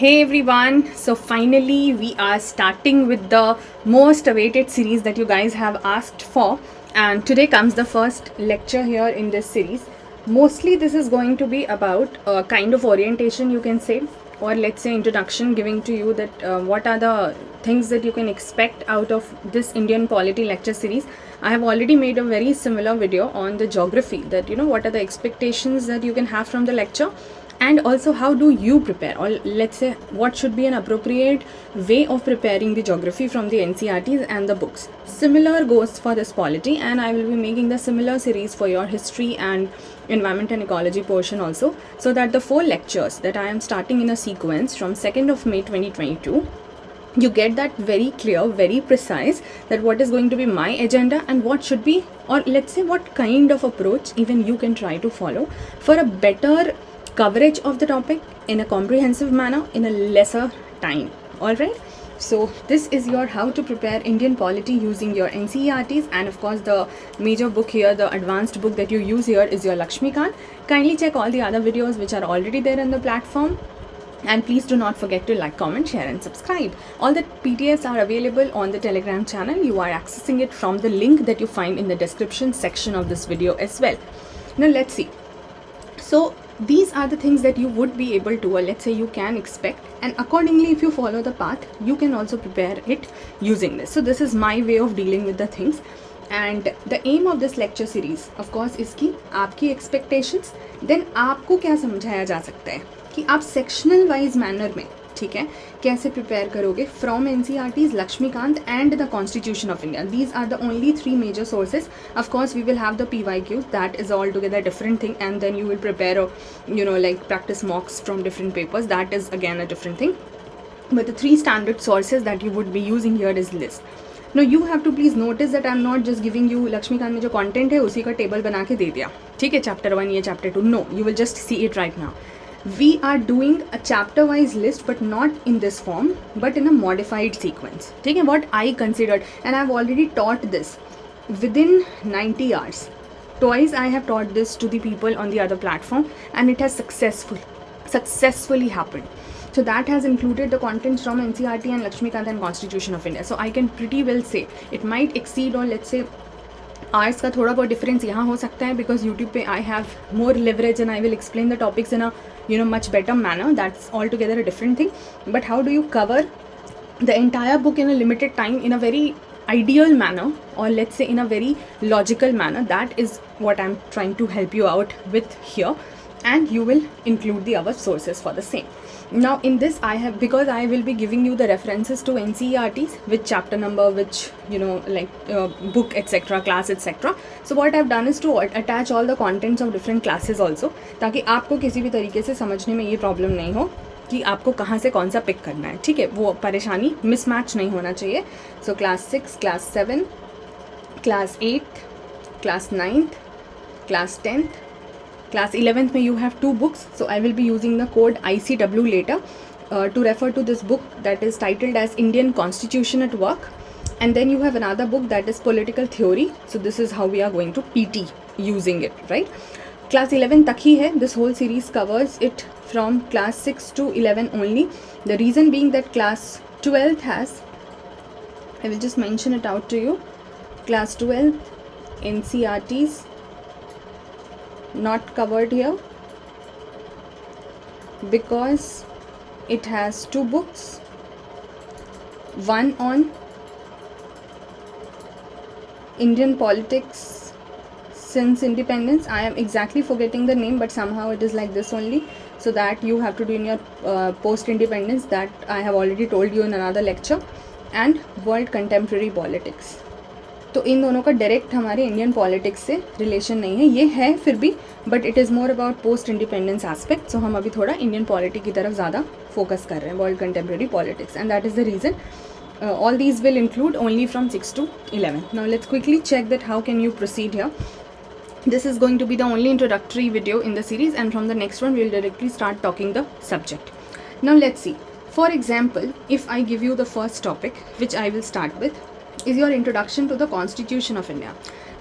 Hey everyone, so finally we are starting with the most awaited series that you guys have asked for, and today comes the first lecture here in this series. Mostly this is going to be about a kind of orientation, you can say, or let's say introduction, giving to you that what are the things that you can expect out of this Indian polity lecture series. I have already made a very similar video on the geography, that what are the expectations that you can have from the lecture, and also how do you prepare, or let's say what should be an appropriate way of preparing the geography from the NCERTs and the books. Similar goes for this polity, and I will be making the similar series for your history and environment and ecology portion also, so that the 4 lectures that I am starting in a sequence from 2nd of May 2022, you get that very clear, very precise, that what is going to be my agenda and what should be, or let's say what kind of approach even you can try to follow for a better coverage of the topic in a comprehensive manner in a lesser time. All right, so this is your how to prepare Indian polity using your NCERTs, and of course the major book here, the advanced book that you use here, is your Lakshmikant. Kindly check all the other videos which are already there on the platform. And please do not forget to like, comment, share and subscribe. All the PDFs are available on the Telegram channel. You are accessing it from the link that you find in the description section of this video as well. Now let's see. So these are the things that you would be able to, or let's say you can expect, and accordingly if you follow the path, you can also prepare it using this. So this is my way of dealing with the things. And the aim of this lecture series of course is कि आपकी expectations, then आपको क्या समझाया जा सकता है कि आप सेक्शनल वाइज मैनर में, ठीक है, कैसे प्रिपेयर करोगे from NCERTs, Laxmikanth and the constitution of India. These are the only 3 major sources. Of course we will have the PYQs, that is altogether different thing, and then you will prepare like practice mocks from different papers, that is again a different thing. But the 3 standard sources that you would be using here is list. Now you have to please notice that I am not just giving you Laxmikanth में जो content है उसी का table बना के दे दिया, ठीक है, chapter 1 ये chapter 2. No, you will just see it right now. We are doing a chapter wise list, but not in this form, but in a modified sequence. ठीक है, what I considered, and I have already taught this within 90 hours. Twice I have taught this to the people on the other platform, and it has successfully happened. So that has included the contents from NCERT and Lakshmikant and Constitution of India. So I can pretty well say it might exceed, or let's say arts का थोड़ा बहुत difference यहाँ हो सकता है, because YouTube पे I have more leverage and I will explain the topics in a much better manner. That's altogether a different thing. But how do you cover the entire book in a limited time in a very ideal manner, or let's say in a very logical manner? That is what I'm trying to help you out with here, and you will include the other sources for the same. Now in this because I will be giving you the references to NCERTs, which chapter number, which book, etc., class, etc. So what I've done is to attach all the contents of different classes also, ताकि आपको किसी भी तरीके से समझने में ये problem नहीं हो कि आपको कहाँ से कौन सा पिक करना है, ठीक है, वो परेशानी मिसमैच नहीं होना चाहिए. So class 6, class 7, class 8, class 9th, class 10th, class 11th में you have 2 books. So I will be using the code ICW later to refer to this book that is titled as Indian Constitution at Work, and then you have another book that is Political Theory. So this is how we are going to PT using it, right? Class 11 तक ही है. This whole series covers it from class 6 to 11 only. The reason being that class 12th has, I will just mention it out to you, class 12th NCERTs not covered here because it has 2 books, one on Indian politics since independence. I am exactly forgetting the name, but somehow it is like this only, so that you have to do in your post independence, that I have already told you in another lecture, and world contemporary politics. तो इन दोनों का direct हमारे Indian politics से relation नहीं है, ये है फिर भी, but it is more about post independence aspect. So हम अभी थोड़ा इंडियन पॉलिटी की तरफ ज़्यादा फोकस कर रहे हैं, world contemporary politics, and that is the reason all these will include only from 6 to 11. Now let's quickly check that how can you proceed here. This is going to be the only introductory video in the series, and from the next one we will directly start talking the subject. Now let's see. For example, if I give you the first topic, which I will start with, is your introduction to the Constitution of India.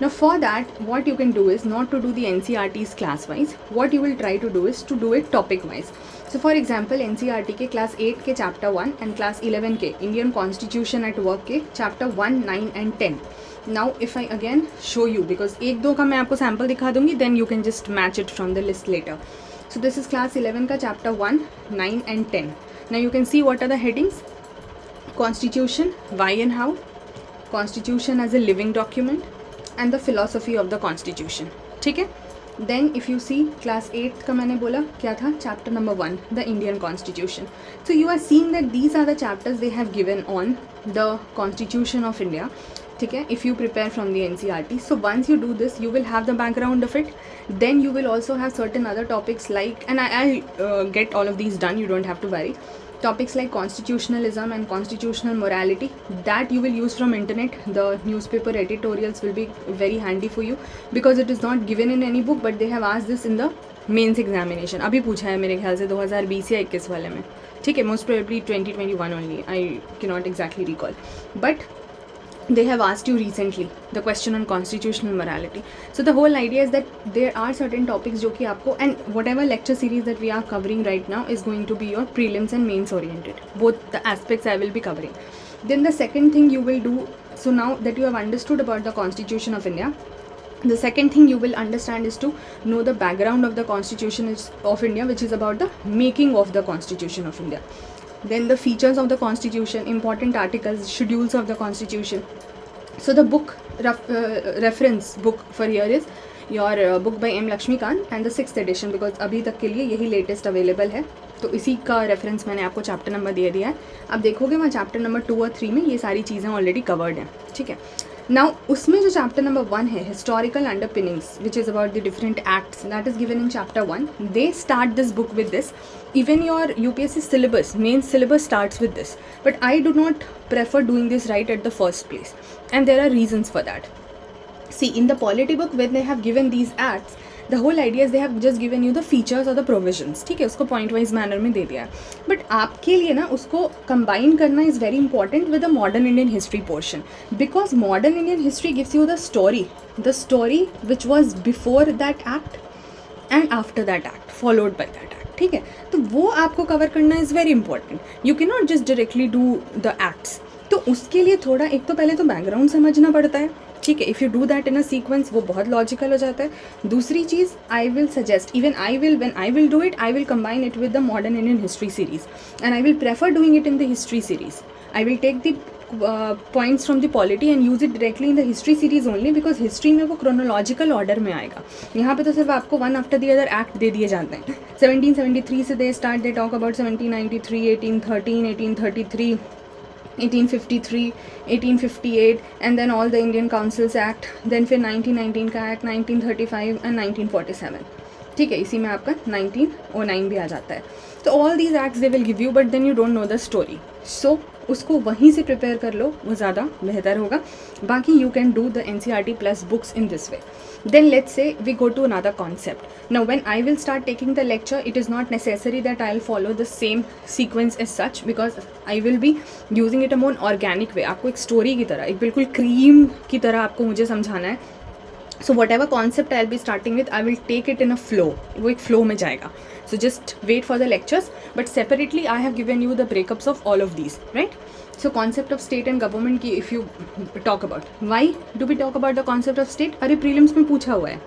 Now for that, what you can do is not to do the NCERTs class wise. What you will try to do is to do it topic wise. So for example NCERT के class 8 के chapter 1 and class 11 के Indian constitution at work के chapter 1, 9 and 10. Now if I again show you, because एक दो का मैं आपको sample दिखा दूंगी, then you can just match it from the list letter. So this is class 11 का chapter 1, 9 and 10. Now you can see what are the headings. Constitution, why and how, Constitution as a living document, and the philosophy of the Constitution. ठीक है. Then if you see class 8 का मैंने बोला क्या था, chapter number 1, the Indian Constitution. So you are seeing that these are the chapters they have given on the Constitution of India. ठीक है. If you prepare from the NCERT, so once you do this, you will have the background of it. Then you will also have certain other topics like, and I'll get all of these done. You don't have to worry. Topics like constitutionalism and constitutional morality that you will use from internet. The newspaper editorials will be very handy for you because it is not given in any book, but they have asked this in the mains examination. अभी पूछा है मेरे ख्याल से 2020 या 21 वाले में. ठीक है, most probably 2021 only, I can not exactly recall, but they have asked you recently the question on constitutional morality. So the whole idea is that there are certain topics जो कि आपको, and whatever lecture series that we are covering right now is going to be your prelims and mains oriented. Both the aspects I will be covering. Then the second thing you will do, so now that you have understood about the Constitution of India, the second thing you will understand is to know the background of the Constitution of India, which is about the making of the Constitution of India. Then the features of the Constitution, important articles, schedules of the Constitution. So the book reference book for here is your book by M. Lakshmikant and the 6th edition, because अभी तक के लिए यही latest available है. तो इसी का reference मैंने आपको चैप्टर नंबर दे दिया है. आप देखोगे वहाँ चैप्टर नंबर 2 और 3 में ये सारी चीज़ें ऑलरेडी कवर्ड हैं. ठीक है. नाउ उसमें जो चैप्टर नंबर 1 है, historical underpinnings, which is about the different acts, that is given in chapter 1. They start this book with this. Even your UPSC syllabus, main syllabus starts with this. But I do not prefer doing this right at the first place. And there are reasons for that. See, in the polity book, when they have given these acts, the whole idea is they have just given you the features or the provisions. ठीक है, उसको point wise manner में दे दिया है. But आपके लिए ना उसको combine करना is very important with the modern Indian history portion. Because modern Indian history gives you the story which was before that act and after that act, followed by that act. ठीक है, तो वो आपको cover करना is very important. You can not just directly do the acts. तो उसके लिए थोड़ा एक तो पहले तो बैकग्राउंड समझना पड़ता है. ठीक है, if you do that in a sequence वो बहुत लॉजिकल हो जाता है. दूसरी चीज़, I will suggest, even when I will do it, I will combine it with the modern Indian history series, and I will prefer doing it in the history series. I will take the points from the polity and use it directly in the history series only, because history में वो chronological order में आएगा. यहाँ पे तो सिर्फ आपको one after the other act दे दिए जाते हैं. 1773 से they start, they talk about 1793, 1813, 1833, 1853, 1858, and then all the Indian Councils Act. then फिर 1919 का एक्ट, 1935 and 1947. ठीक है, इसी में आपका 1909 भी आ जाता है. तो all these acts they will give you, but then you don't know the story. So उसको वहीं से प्रिपेयर कर लो, वो ज़्यादा बेहतर होगा. बाकी you can do the NCERT plus books in this way. Then let's say we go to another concept. Now when I will start taking the lecture, it is not necessary that I'll follow the same sequence as such, because I will be using it a more organic way. आपको एक story की तरह, एक बिल्कुल cream की तरह आपको मुझे समझाना है. So whatever concept I'll be starting with, I will take it in a flow. वो एक flow में जाएगा. So just wait for the lectures. But separately, I have given you the breakups of all of these, right? So concept of state and government की if you talk about, why do we talk about the concept of state? अरे prelims में पूछा हुआ है.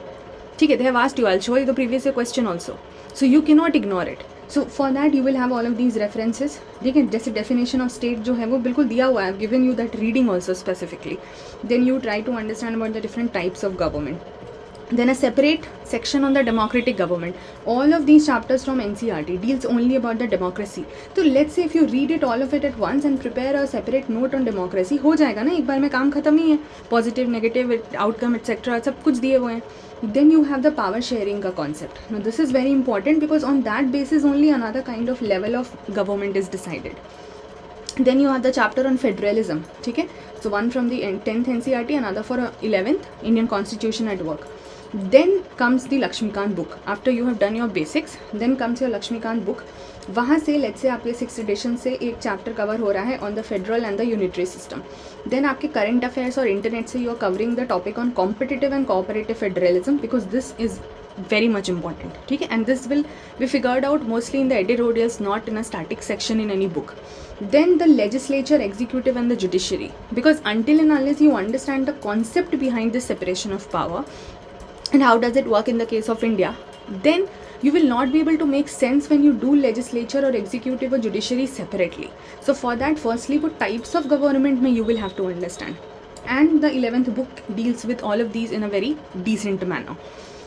ठीक है, they have asked you. I'll show you the previous year question also. So you cannot ignore it. So for that you will have all of these references. ठीक है, जैसे definition of state जो है वो बिल्कुल दिया हुआ है. I've given you that reading also specifically. Then you try to understand about the different types of government. Then a separate section on the democratic government. All of these chapters from NCERT deals only about the democracy. So let's say if you read it all of it at once and prepare a separate note on democracy, हो जाएगा ना, एक बार में काम खत्म ही है. Positive, negative, outcome, etc. सब कुछ दिए हुए हैं. Then you have the power sharing का concept. Now this is very important because on that basis only another kind of level of government is decided. Then you have the chapter on federalism. ठीक है, so one from the 10th NCERT, another for 11th Indian Constitution at work. Then comes the Lakshmikant book. After you have done your basics, then comes your Lakshmikant book. वहाँ से let's say आपके 6th edition से एक chapter cover हो रहा है on the federal and the unitary system. Then आपके current affairs और इंटरनेट से you are covering the topic on competitive and cooperative federalism, because this is very much important. ठीक है, and this will be figured out mostly in the editorials, not in a static section in any book. Then the legislature, executive and the judiciary, because until and unless you understand the concept behind this separation of power and how does it work in the case of India, then you will not be able to make sense when you do legislature or executive or judiciary separately. So for that, firstly what types of government you will have to understand, and the 11th book deals with all of these in a very decent manner.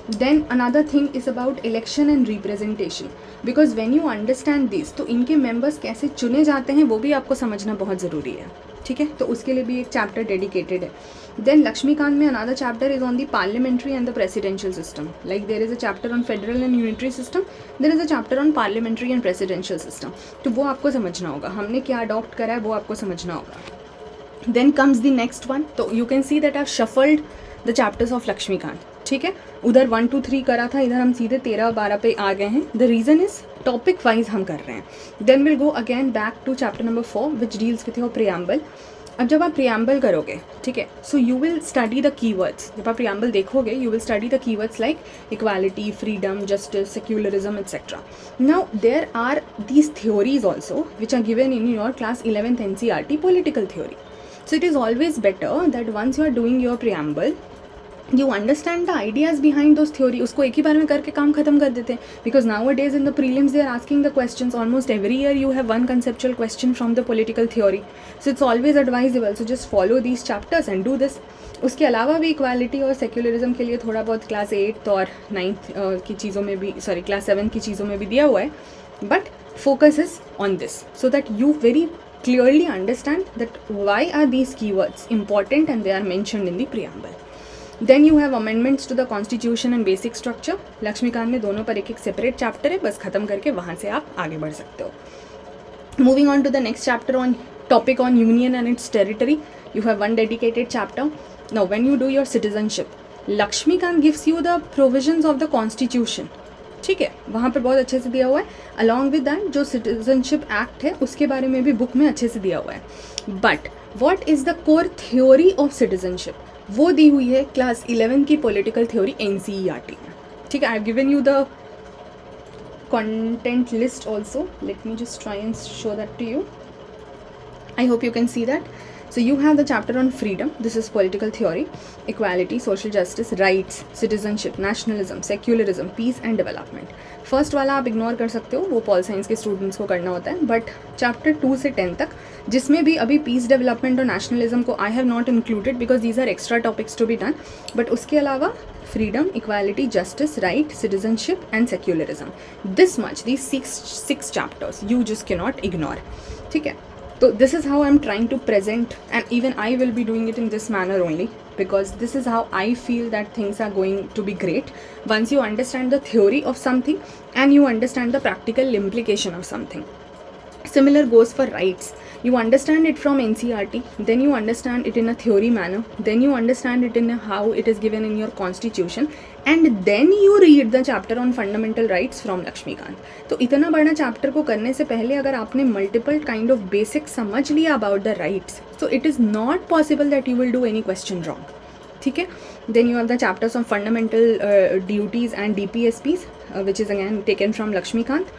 Then another thing is about election and representation, because when you understand this, तो इनके members कैसे चुने जाते हैं वो भी आपको समझना बहुत ज़रूरी है. ठीक है, तो उसके लिए भी एक चैप्टर डेडिकेटेड है. देन लक्ष्मीकांत में another chapter is on the parliamentary and the presidential system. Like there is a chapter on federal and unitary system, there is a chapter on parliamentary and presidential system. तो वो आपको समझना होगा, हमने क्या adopt करा है वो आपको समझना होगा. Then comes the next one. तो you can see that I have shuffled the chapters of Laxmikanth. ठीक है, उधर 1 2 3 करा था, इधर हम सीधे 13 12 पे आ गए हैं. The reason is topic wise हम कर रहे हैं. Then will go again back to chapter number 4 which deals with your preamble. अब जब आप प्रियम्बल करोगे, ठीक है, so you will study the keywords. जब आप प्रियम्बल देखोगे you will study the keywords like equality, freedom, justice, secularism etcetera. Now there are these theories also which are given in your class 11th NCERT political theory. So it is always better that once you are doing your preamble, you understand the ideas behind those theory. उसको एक ही बार में करके काम खत्म कर देते हैं, because nowadays in the prelims they are asking the questions almost every year. You have one conceptual question from the political theory, so it's always advisable, so just follow these chapters and do this. उसके अलावा भी equality और secularism के लिए थोड़ा बहुत class 8th और 9th की चीज़ों में भी, सॉरी क्लास 7 की चीज़ों में भी दिया हुआ है, but focus is on this so that you very clearly understand that why are these keywords important and they are mentioned in the preamble. Then you have amendments to the constitution and basic structure. Laxmikanth में दोनों पर एक एक separate chapter है, बस खत्म करके वहाँ से आप आगे बढ़ सकते हो. Moving on to the next chapter on topic on union and its territory, you have one dedicated chapter. Now when you do your citizenship, Laxmikant gives you the provisions of the constitution. ठीक है, वहाँ पर बहुत अच्छे से दिया हुआ है. अलॉन्ग विद दैट जो सिटीजनशिप एक्ट है उसके बारे में भी बुक में अच्छे से दिया हुआ है. But what is the core theory of citizenship, वो दी हुई है क्लास 11 की पॉलिटिकल थ्योरी NCERT में. ठीक है, I have given you the content list also. Let me just try and show that to you. I hope you can see that. So you have the chapter on freedom. This is political theory, equality, social justice, rights, citizenship, nationalism, secularism, peace and development. First वाला आप ignore कर सकते हो, वो pol science के students को करना होता है. बट चैप्टर 2 से 10 तक, जिसमें भी अभी पीस, डेवलपमेंट और नेशनलिज्म को I have not included because these are extra topics to be done. But उसके अलावा freedom, equality, justice, right, citizenship and secularism. This much, these six chapters you just cannot ignore. ठीक है, तो this is how I'm trying to present, and even I will be doing it in this manner only because this is how I feel that things are going to be great once you understand the theory of something and you understand the practical implication of something. Similar goes for rights. You understand it from NCERT, then you understand it in a theory manner, then you understand it in how it is given in your constitution, and then you read the chapter on fundamental rights from Lakshmikant. तो इतना बड़ा chapter को करने से पहले अगर आपने multiple kind of basic समझ लिया about the rights, so it is not possible that you will do any question wrong. ठीक है, then you have the chapters on fundamental duties and DPSPs, which is again taken from Lakshmikant.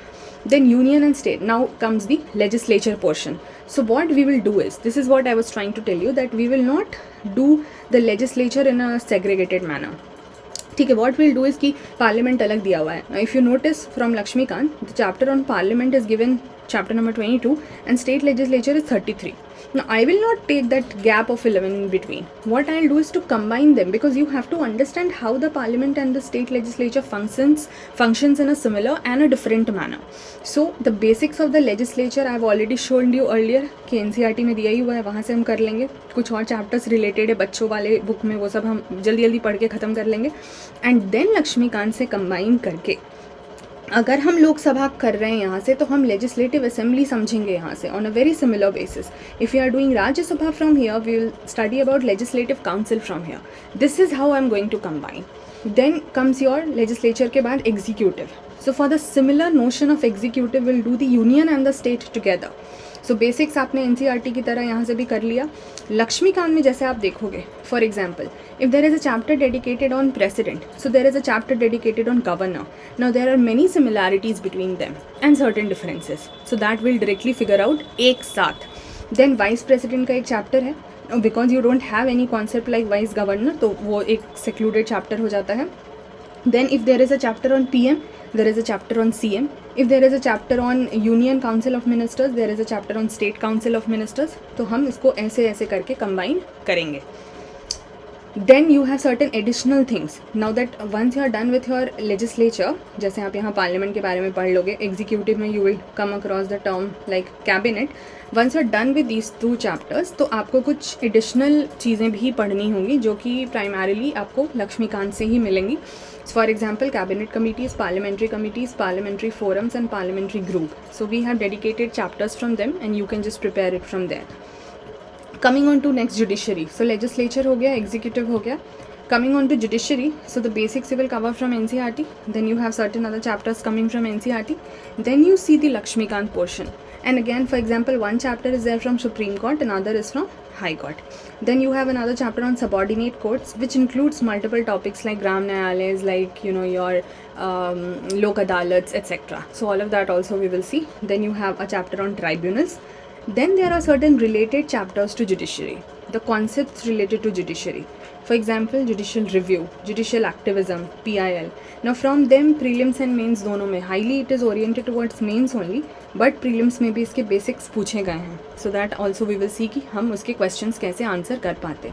Then union and state. Now comes the legislature portion. So what we will do is, this is what I was trying to tell you, that we will not do the legislature in a segregated manner. ठीक है, what we'll do is कि parliament अलग दिया हुआ है. Now if you notice from Lakshmikant, the chapter on parliament is given chapter number 22 and state legislature is 33. Now I will not take that gap of 11 in between. What I'll do is to combine them, because you have to understand how the parliament and the state legislature functions in a similar and a different manner. So the basics of the legislature I've already shown you earlier कि NCERT में दिया ही हुआ है, वहाँ से हम कर लेंगे. कुछ और चैप्टर्स रिलेटेड है बच्चों वाले बुक में, वो सब हम जल्दी जल्दी पढ़ के ख़त्म कर लेंगे. एंड देन लक्ष्मीकांत से कंबाइन करके अगर हम लोकसभा कर रहे हैं यहाँ से, तो हम लेजिस्लेटिव असेंबली समझेंगे यहाँ से on a very similar basis. If you are doing Rajya Sabha from here, we will study about legislative council from here. This is how I am going to combine. Then comes your legislature के बाद executive. So for the similar notion of executive, we'll do the union and the state together. So basics आपने NCERT की तरह यहाँ से भी कर लिया। लक्ष्मीकांत में जैसे आप देखोगे, for example, if there is a chapter dedicated on president, so there is a chapter dedicated on governor. Now there are many similarities between them and certain differences, so that will directly figure out एक साथ. Then vice president का एक chapter है, because you don't have any concept like vice governor, तो वो एक secluded chapter हो जाता है. Then if there is a chapter on PM, there is a chapter on CM. If there is a chapter on Union Council of Ministers, there is a chapter on State Council of Ministers. तो हम इसको ऐसे ऐसे करके combine करेंगे. Then you have certain additional things. Now that once you are done with your legislature, जैसे आप यहाँ पार्लियामेंट के बारे में पढ़ लोगे, एग्जीक्यूटिव में you will come across the term like cabinet. Once you are done with these 2 chapters, तो आपको कुछ additional चीज़ें भी पढ़नी होंगी जो कि primarily आपको लक्ष्मीकांत से ही मिलेंगी. For example, cabinet committees, parliamentary forums and parliamentary group. So we have dedicated chapters from them and you can just prepare it from there. Coming on to next, judiciary. So legislature हो गया, executive हो गया. Coming on to judiciary, so the basics you will cover from NCERT. Then you have certain other chapters coming from NCERT. Then you see the Lakshmikant portion. And again, for example, one chapter is there from Supreme Court, another is from High Court. Then you have another chapter on subordinate courts, which includes multiple topics like Gram Nyayalayas, like your Lok Adalats, etc. So all of that also we will see. Then you have a chapter on tribunals. Then there are certain related chapters to judiciary, the concepts related to judiciary. For example, judicial review, judicial activism, PIL. Now from them, prelims and mains दोनों में highly it is oriented towards mains only, but prelims में भी इसके basics पूछे गए हैं. So that also we will see कि हम उसके questions कैसे answer कर पाते.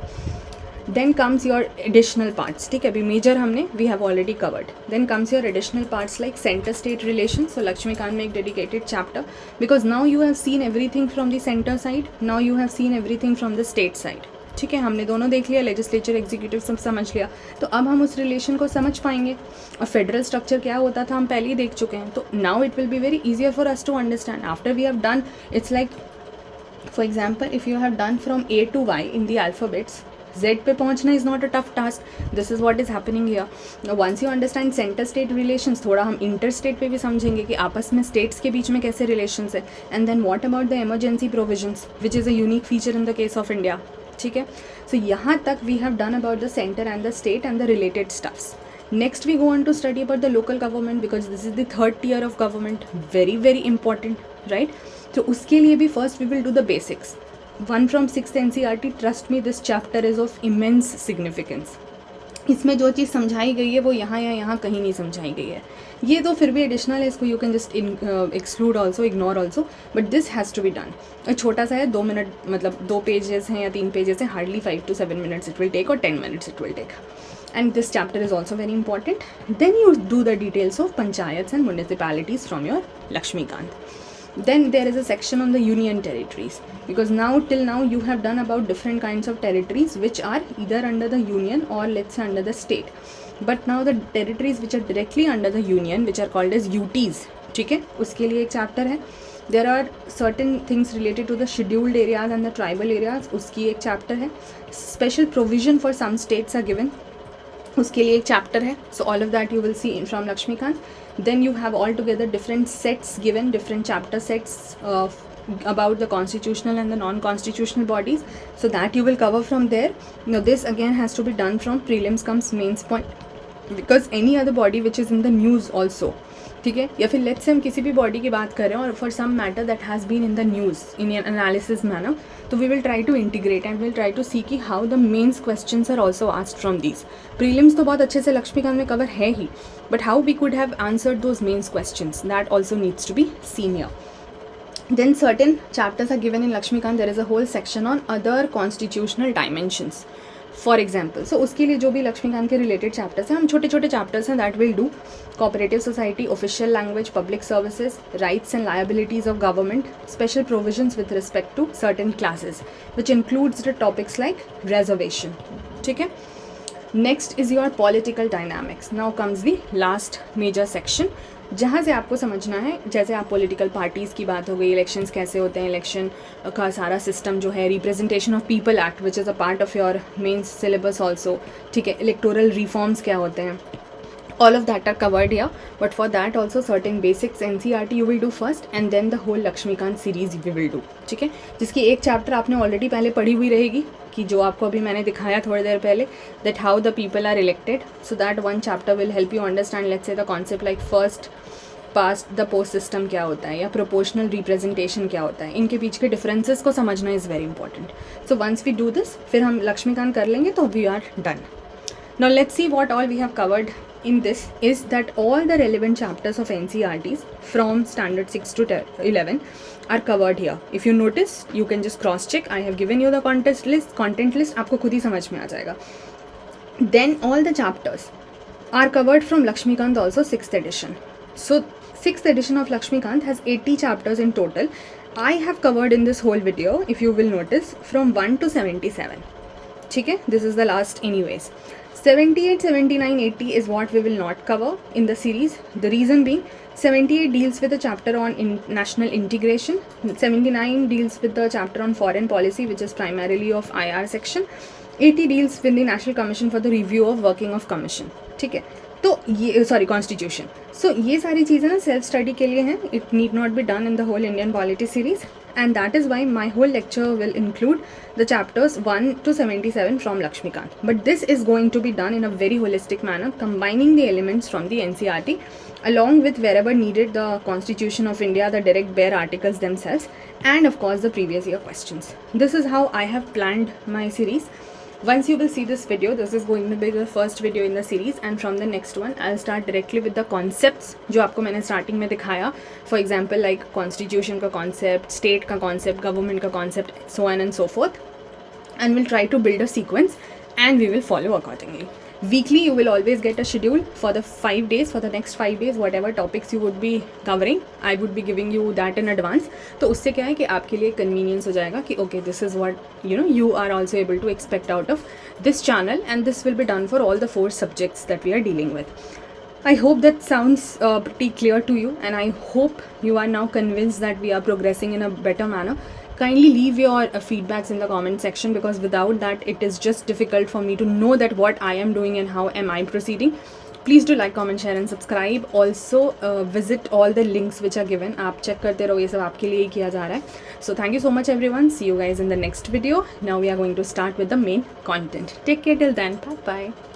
Then comes your additional parts. ठीक है, अभी major हमने we have already covered. Then comes your additional parts like center-state relations. So Lakshmikant में एक dedicated chapter, because now you have seen everything from the center side. Now you have seen everything from the state side. ठीक है, हमने दोनों देख लिया, legislature executive सब समझ लिया, तो अब हम उस रिलेशन को समझ पाएंगे. और फेडरल स्ट्रक्चर क्या होता था हम पहले ही देख चुके हैं. तो now it will be very easier for us to understand after we have done. It's like for example, if you have done from A to Y in the alphabets, Z पे पहुंचना is not a tough task. This is what is happening here. Once you understand centre state relations, थोड़ा हम inter state पे भी समझेंगे कि आपस में स्टेट्स के बीच में कैसे रिलेशंस है. And then what about the emergency provisions which is a unique feature in the case of India. ठीक है, सो यहाँ तक we have done about the centre and the state and the related stuffs. Next we go on to study about the local government, because this is the third tier of government, very very important, right. तो उसके लिए भी first we will do the basics. 1 from 6th NCERT, trust me, this chapter is of immense significance. इसमें जो चीज़ समझाई गई है वो यहाँ या यहाँ कहीं नहीं समझाई गई है. ये तो फिर भी एडिशनल है, इसको you can just exclude also, ignore also, but this has to be done. छोटा सा है, 2 मिनट, मतलब 2 पेजेस हैं या 3 पेजेस हैं, hardly 5 to 7 minutes it will take, और 10 minutes it will take. And this chapter is also very important. Then you do the details of panchayats and municipalities from your Lakshmikant. Then there is a section on the union territories, because now till now you have done about different kinds of territories which are either under the union or let's say under the state. But now the territories which are directly under the union, which are called as UTs, ठीक है, उसके लिए एक chapter है. There are certain things related to the scheduled areas and the tribal areas, उसकी एक chapter है. Special provision for some states are given, उसके लिए एक चैप्टर है. So all of that you will see in from Laxmikanth. Then you have all together different sets given, different chapter sets about the constitutional and the non-constitutional bodies, so that you will cover from there. Now this again has to be done from prelims comes mains point, because any other body which is in the news also, ठीक है, या फिर let's say हम किसी भी body की बात कर रहे हैं और for some matter that has been in the news in an analysis manner, तो we will try to integrate and will try to see की how the mains questions are also asked from these. Prelims तो बहुत अच्छे से लक्ष्मीकांत में cover है ही, but how we could have answered those mains questions, that also needs to be seen here. Then certain chapters are given in Lakshmikant. There is a whole section on other constitutional dimensions. For example, so उसके लिए जो भी लक्ष्मीकांत के related chapters हैं, हम छोटे छोटे chapters हैं that will do. Cooperative society, official language, public services, rights and liabilities of government, special provisions with respect to certain classes, which includes the topics like reservation. ठीक है. Next is your political dynamics. Now comes the last major section, जहाँ से आपको समझना है, जैसे आप political parties की बात हो गई, इलेक्शंस कैसे होते हैं, इलेक्शन का सारा सिस्टम जो है, representation of people act which is a part of your mains syllabus also, ठीक है, इलेक्टोरल रिफॉर्म्स क्या होते हैं, all of that are covered here, but for that also certain basics NCERT you will do first and then the whole Lakshmikant series we will do. ठीक है, जिसकी एक chapter आपने ऑलरेडी पहले पढ़ी हुई रहेगी कि जो आपको अभी मैंने दिखाया थोड़ी देर पहले, that how the people are elected, so that one chapter will help you understand let's say the concept like first past the post system क्या होता है या प्रोपोर्शनल रिप्रेजेंटेशन क्या होता है, इनके बीच के डिफरेंसेस को समझना is very important. So once we do this फिर हम लक्ष्मीकांत कर लेंगे तो we are done. Now let's see what all we have covered in this is that all the relevant chapters of NCERTs from standard 6 to 11 are covered here. If you notice, you can just cross check. I have given you the content list. आपको खुद ही समझ में आ जाएगा. Then all the chapters are covered from Lakshmikant also 6th edition. So 6th edition of Lakshmikant has 80 chapters in total. I have covered in this whole video, if you will notice, from 1 to 77. ठीक है, this is the last anyways. 78, 79, 80 is what we will not cover in the series. The reason being 78 deals with the chapter on national integration, 79 deals with the chapter on foreign policy which is primarily of IR section, 80 deals with the National Commission for the review of working of commission. ठीक है, तो ये sorry constitution. सो ये सारी चीज़ें ना self study के लिए हैं. It need not be done in the whole Indian polity series and that is why my whole lecture will include the chapters 1 to 77 from Lakshmikant. But this is going to be done in a very holistic manner, combining the elements from the NCERT along with wherever needed the Constitution of India, the direct bare articles themselves, and of course the previous year questions. This is how I have planned my series. Once you will see this video, this is going to be the first video in the series and from the next one I'll start directly with the concepts जो आपको मैंने starting में दिखाया. For example like constitution का concept, state का concept, government का concept, so on and so forth, and we'll try to build a sequence and we will follow accordingly. Weekly you will always get a schedule for the 5 days, for the next 5 days whatever topics you would be covering I would be giving you that in advance. तो उससे क्या है कि आपके लिए convenience हो जाएगा कि okay this is what you are also able to expect out of this channel and this will be done for all the 4 subjects that we are dealing with. I hope that sounds pretty clear to you and I hope you are now convinced that we are progressing in a better manner. Kindly leave your feedbacks in the comment section because without that it is just difficult for me to know that what I am doing and how am I proceeding. Please do like, comment, share and subscribe. Also visit all the links which are given. आप check करते रहो, ये सब आपके लिए ही किया जा रहा है. So thank you so much everyone. See you guys in the next video. Now we are going to start with the main content. Take care till then. Bye bye.